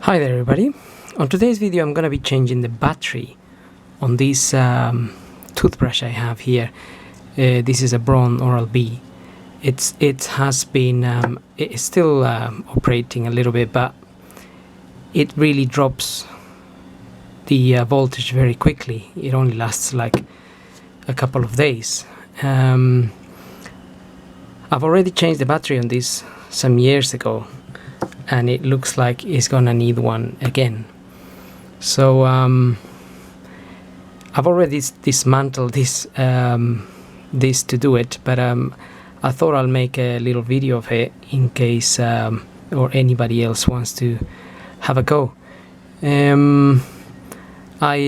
Hi there everybody. On today's video I'm going to be changing the battery on this toothbrush I have here. This is a Braun Oral B. It has been it's still operating a little bit, but it really drops the voltage very quickly. It only lasts like a couple of days. I've already changed the battery on this some years ago, and it looks like it's gonna need one again. So I've already dismantled this this to do it, but I thought I'll make a little video of it in case or anybody else wants to have a go. I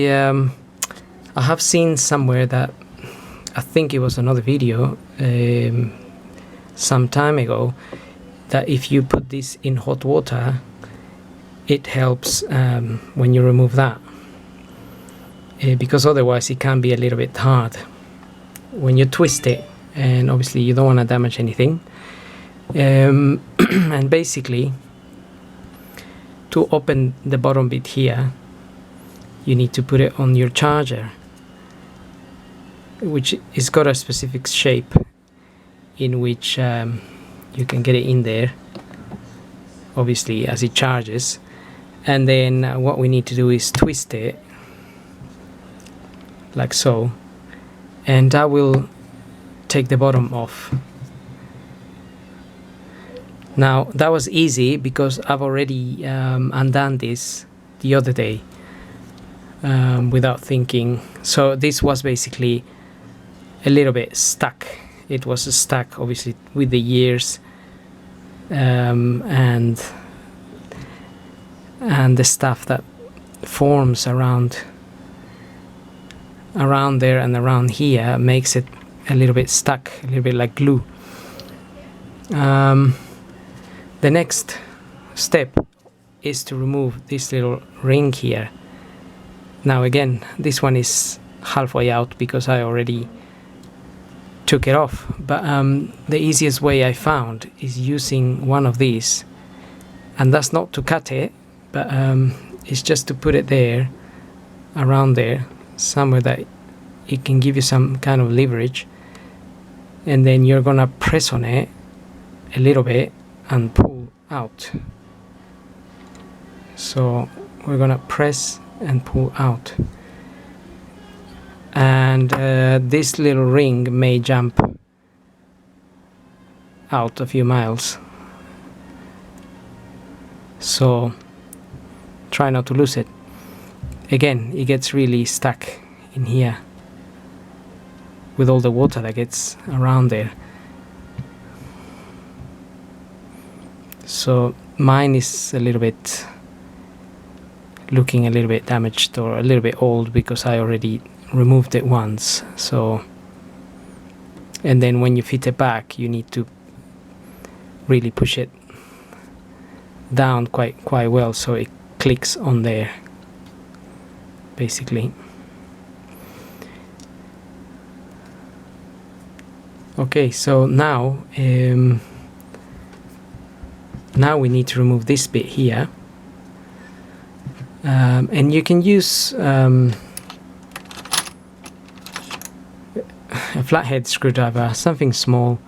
have seen somewhere that I think it was another video some time ago, that if you put this in hot water, it helps when you remove that, because otherwise it can be a little bit hard when you twist it, and obviously you don't want to damage anything. And basically, to open the bottom bit here, you need to put it on your charger, which is got a specific shape in which you can get it in there, obviously, as it charges. And then what we need to do is twist it like so, and that will take the bottom off. Now that was easy because I've already undone this the other day without thinking. So this was basically a little bit stuck. It was stuck obviously with the years, and the stuff that forms around there and around here makes it a little bit stuck, a little bit like glue. The next step is to remove this little ring here. Now again, this one is halfway out because I already took it off, but the easiest way I found is using one of these, and that's not to cut it, but it's just to put it there, around there, somewhere that it can give you some kind of leverage, and then you're gonna press on it a little bit and pull out. So we're gonna press and pull out, and this little ring may jump out a few miles, so try not to lose it. Again, it gets really stuck in here with all the water that gets around there. So mine is a little bit looking a little bit damaged or a little bit old because I already removed it once. So, and then when you fit it back, you need to really push it down quite well so it clicks on there, basically. Okay, so now now we need to remove this bit here, and you can use a flathead screwdriver, something small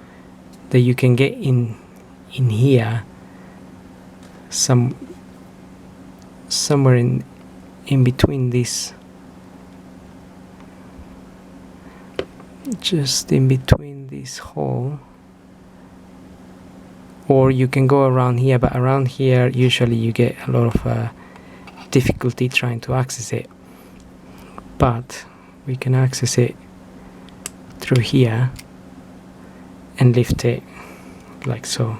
that you can get in here, somewhere in between this, just in between this hole, or you can go around here, but around here usually you get a lot of difficulty trying to access it, but we can access it through here and lift it like so.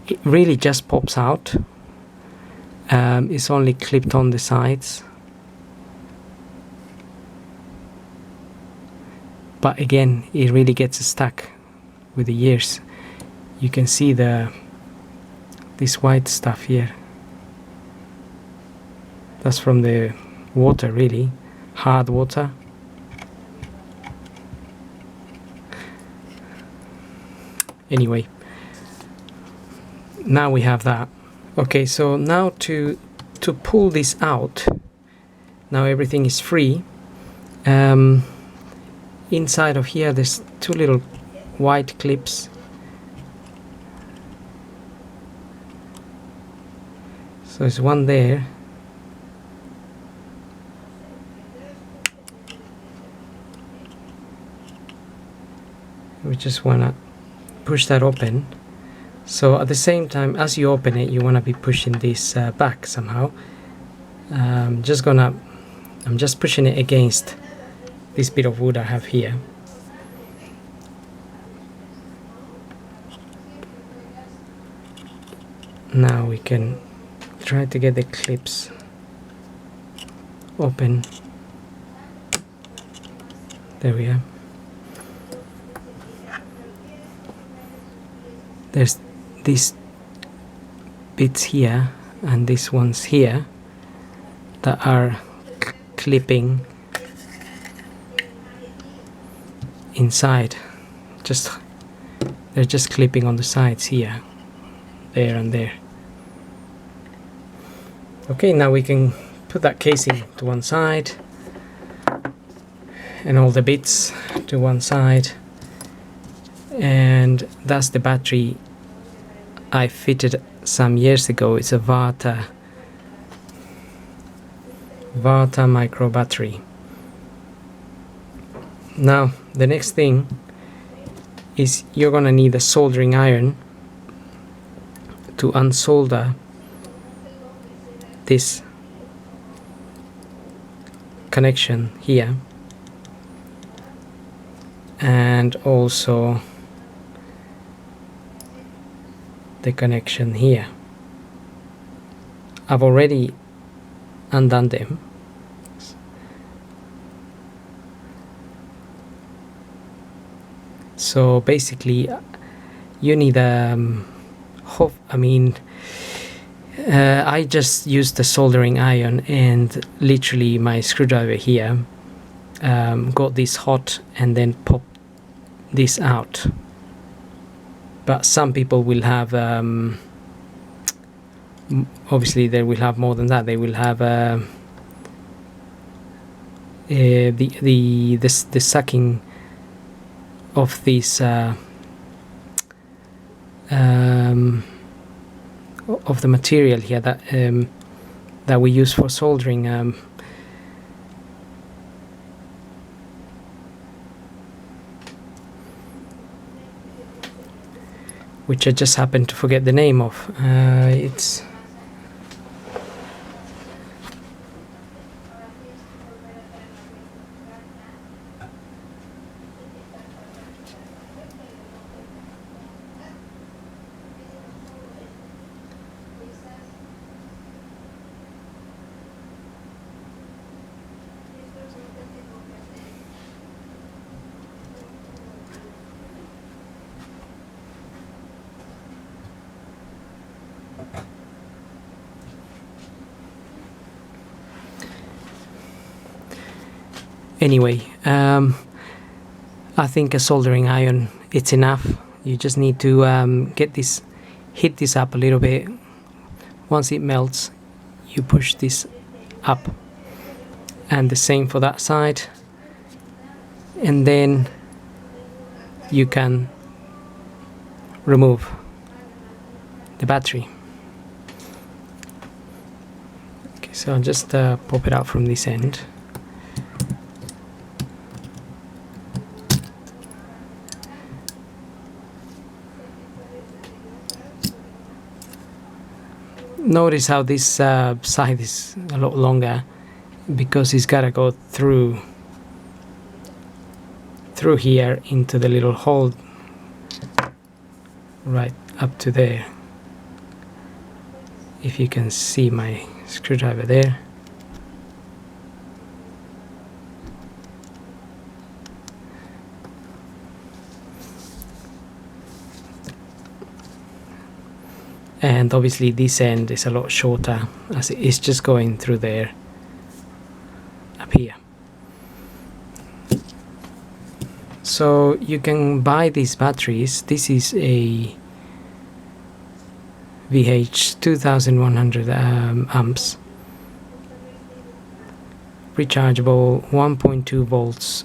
It really just pops out. It's only clipped on the sides, but again, it really gets stuck with the years. You can see this white stuff here. That's from the water, really hard water. Anyway, now we have that. Okay, so now to pull this out, now everything is free. Inside of here there's two little white clips. So there's one there. We just want to push that open. So at the same time as you open it, you want to be pushing this back somehow. I'm just pushing it against this bit of wood I have here. Now we can try to get the clips open. There we are. There's these bits here and these ones here that are clipping inside. They're just clipping on the sides here, there and there. Okay, now we can put that casing to one side and all the bits to one side, and that's the battery I fitted some years ago. It's a Varta micro battery. Now the next thing is you're gonna need a soldering iron to unsolder this connection here, and also the connection here. I've already undone them. So basically you need I just used the soldering iron, and literally my screwdriver here got this hot and then popped this out. But some people will have obviously they will have more than that. They will have the sucking of these of the material here that we use for soldering. Which I just happened to forget the name of. It's anyway, I think a soldering iron, it's enough. You just need to hit this up a little bit. Once it melts, you push this up, and the same for that side, and then you can remove the battery. Okay, so I'll just pop it out from this end. Notice how this side is a lot longer, because it's gotta go through here into the little hole right up to there. If you can see my screwdriver there. And obviously this end is a lot shorter, as it is just going through there up here. So you can buy these batteries. This is VH 2100 amps, rechargeable 1.2 volts,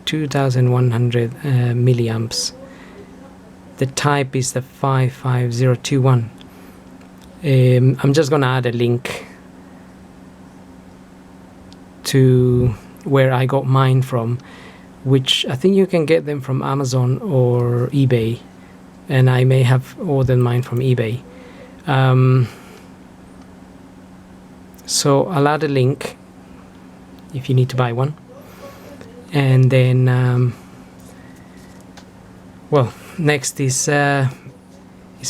2100 milliamps. The type is the 55021. I'm just gonna add a link to where I got mine from, which I think you can get them from Amazon or eBay, and I may have ordered mine from eBay. So I'll add a link if you need to buy one, and then well, next is a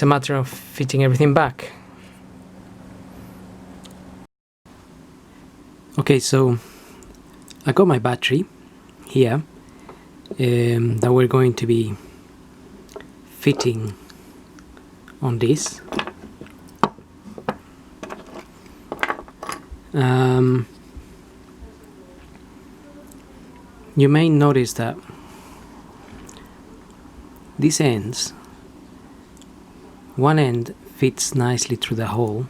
matter of fitting everything back. Okay, so I got my battery here that we're going to be fitting on this. You may notice that these ends, one end fits nicely through the hole,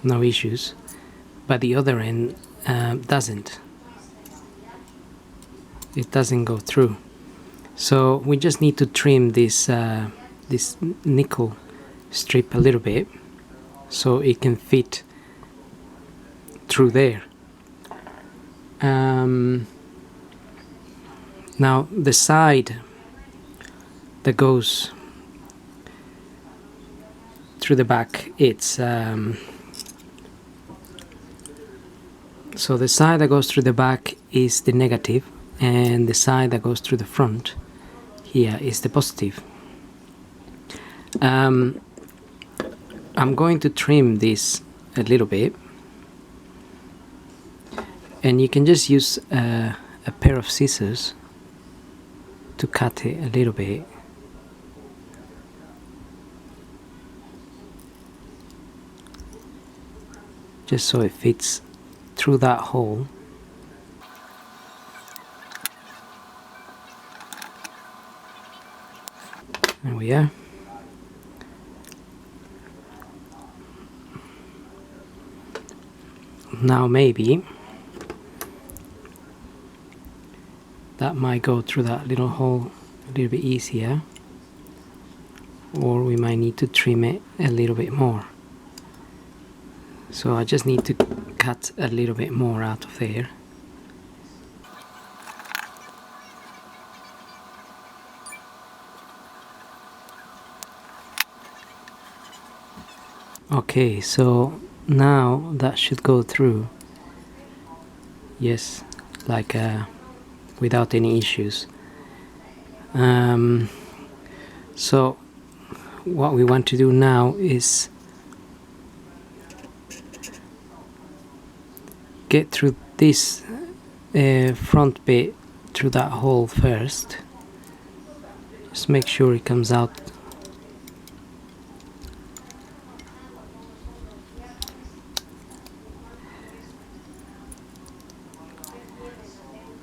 no issues, but the other end doesn't. It doesn't go through. So we just need to trim this this nickel strip a little bit so it can fit through there. Now the side that goes through the back, it's so the side that goes through the back is the negative, and the side that goes through the front here is the positive. I'm going to trim this a little bit, and you can just use a pair of scissors to cut it a little bit. Just so it fits through that hole. There we are. Now maybe that might go through that little hole a little bit easier, or we might need to trim it a little bit more. So I just need to cut a little bit more out of there. Okay, so now that should go through. Yes, like without any issues. So what we want to do now is get through this front bit through that hole first. Just make sure it comes out.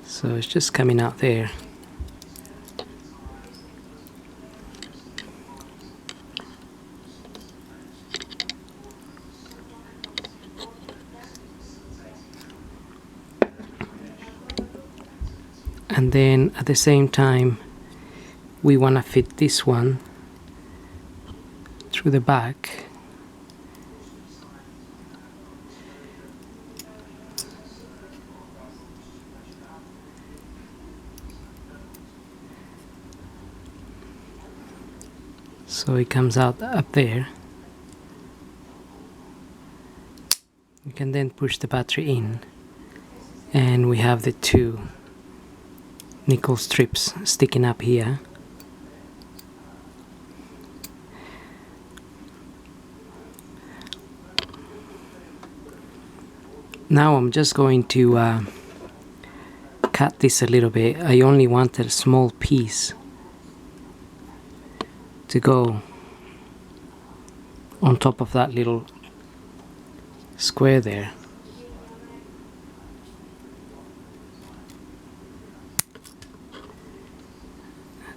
So it's just coming out there. And then at the same time we want to fit this one through the back. So it comes out up there. You can then push the battery in, and we have the two nickel strips sticking up here. Now I'm just going to cut this a little bit. I only wanted a small piece to go on top of that little square there.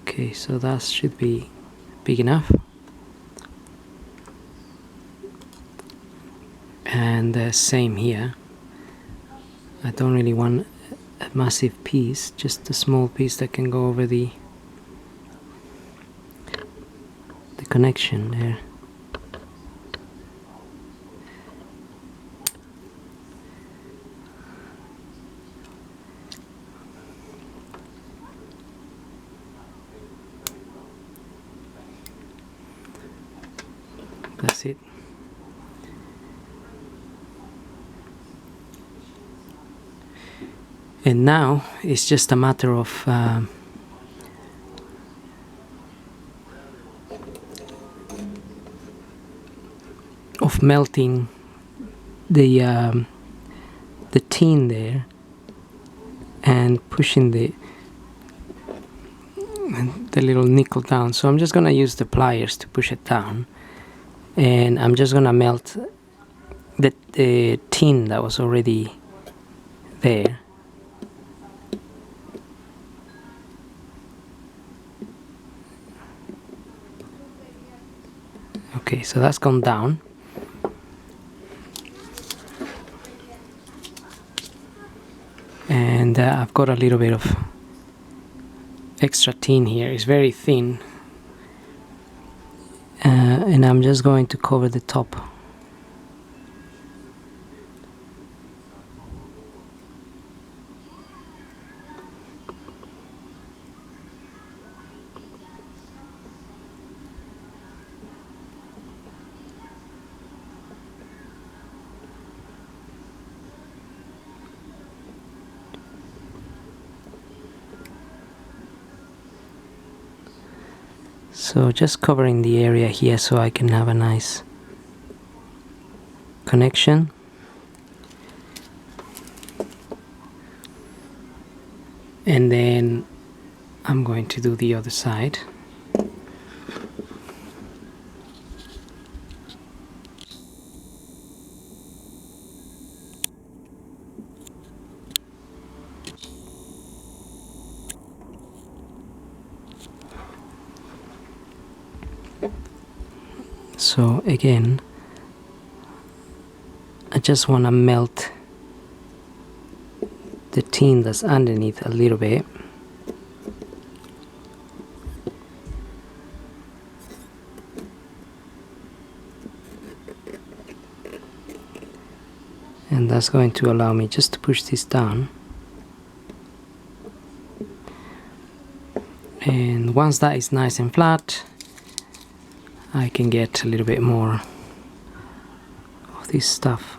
Okay, so that should be big enough. and same here. I don't really want a massive piece, just a small piece that can go over the connection there. That's it. And now it's just a matter of melting the tin there and pushing the little nickel down. So I'm just gonna use the pliers to push it down, and I'm just gonna melt the tin that was already there. Okay, so that's gone down. And I've got a little bit of extra tin here. It's very thin. And I'm just going to cover the top. So just covering the area here so I can have a nice connection. And then I'm going to do the other side. So again, I just want to melt the tin that's underneath a little bit. And that's going to allow me just to push this down. And once that is nice and flat, I can get a little bit more of this stuff.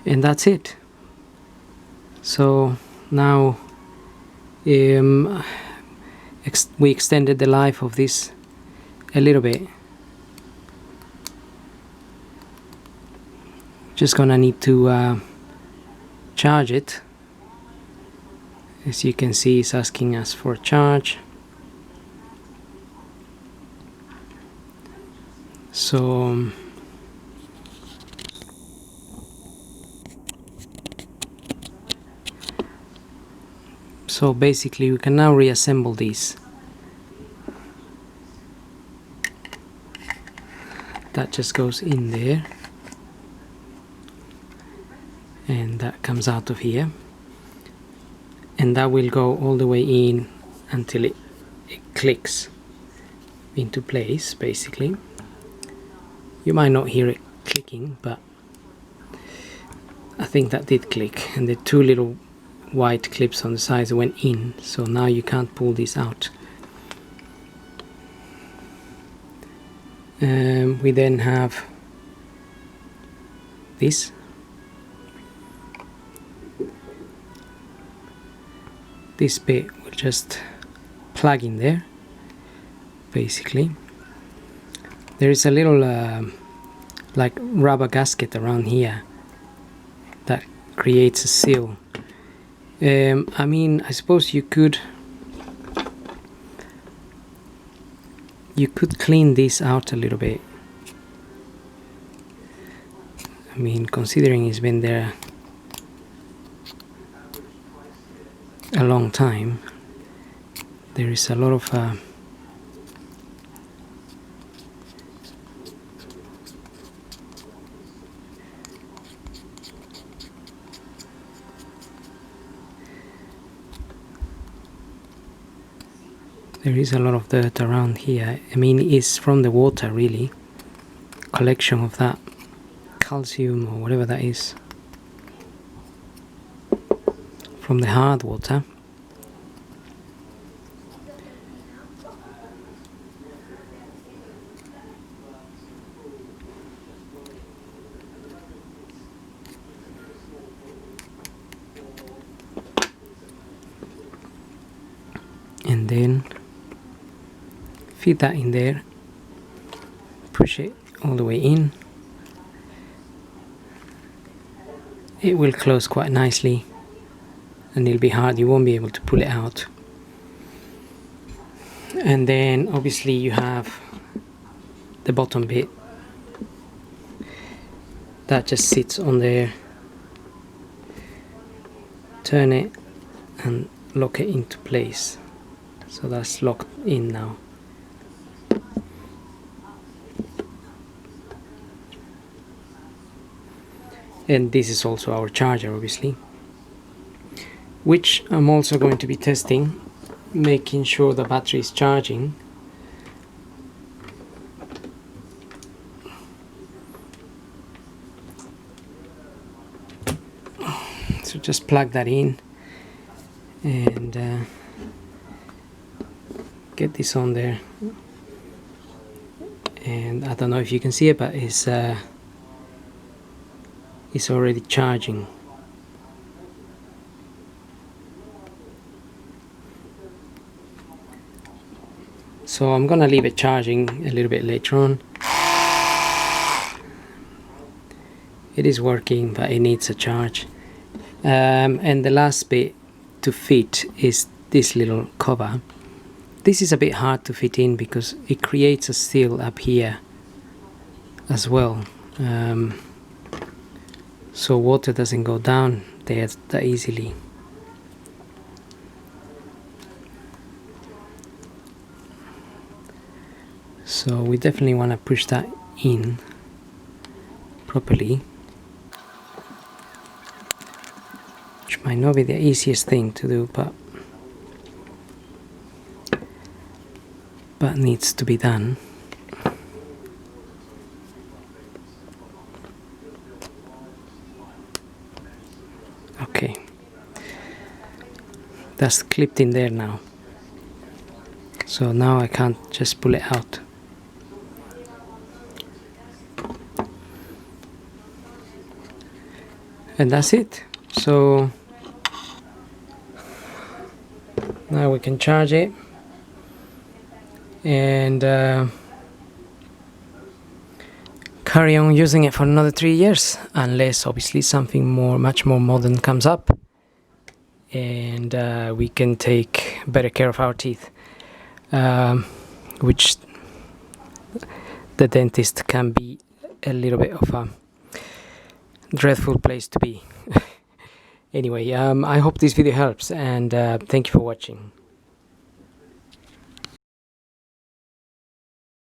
And that's it. So now we extended the life of this a little bit. Just gonna need to charge it. As you can see, it's asking us for a charge. So basically we can now reassemble these. That just goes in there, and that comes out of here, and that will go all the way in until it clicks into place. Basically, you might not hear it clicking, but I think that did click, and the two little white clips on the sides went in, so now you can't pull this out. We then have this. This bit will just plug in there. Basically, there is a little like rubber gasket around here that creates a seal. I mean, I suppose you could clean this out a little bit I mean, considering it's been there a long time, there is a lot of there is a lot of dirt around here. I mean, it's from the water, really. Collection of that calcium or whatever that is from the hard water. And then feed that in there, push it all the way in. It will close quite nicely and it'll be hard, you won't be able to pull it out. And then obviously you have the bottom bit that just sits on there. Turn it and lock it into place. So that's locked in now. And this is also our charger, obviously, which I'm also going to be testing, making sure the battery is charging. So just plug that in and get this on there. And I don't know if you can see it, but it's already charging. So I'm gonna leave it charging a little bit later on. It is working, but it needs a charge. And the last bit to fit is this little cover. This is a bit hard to fit in because it creates a seal up here as well. So water doesn't go down there that easily. So we definitely want to push that in properly, which might not be the easiest thing to do, but needs to be done. Okay, that's clipped in there now, so now I can't just pull it out. And that's it. So now we can charge it and carry on using it for another 3 years, unless obviously something much more modern comes up and we can take better care of our teeth, which the dentist can be a little bit of a dreadful place to be. Anyway, I hope this video helps, and thank you for watching.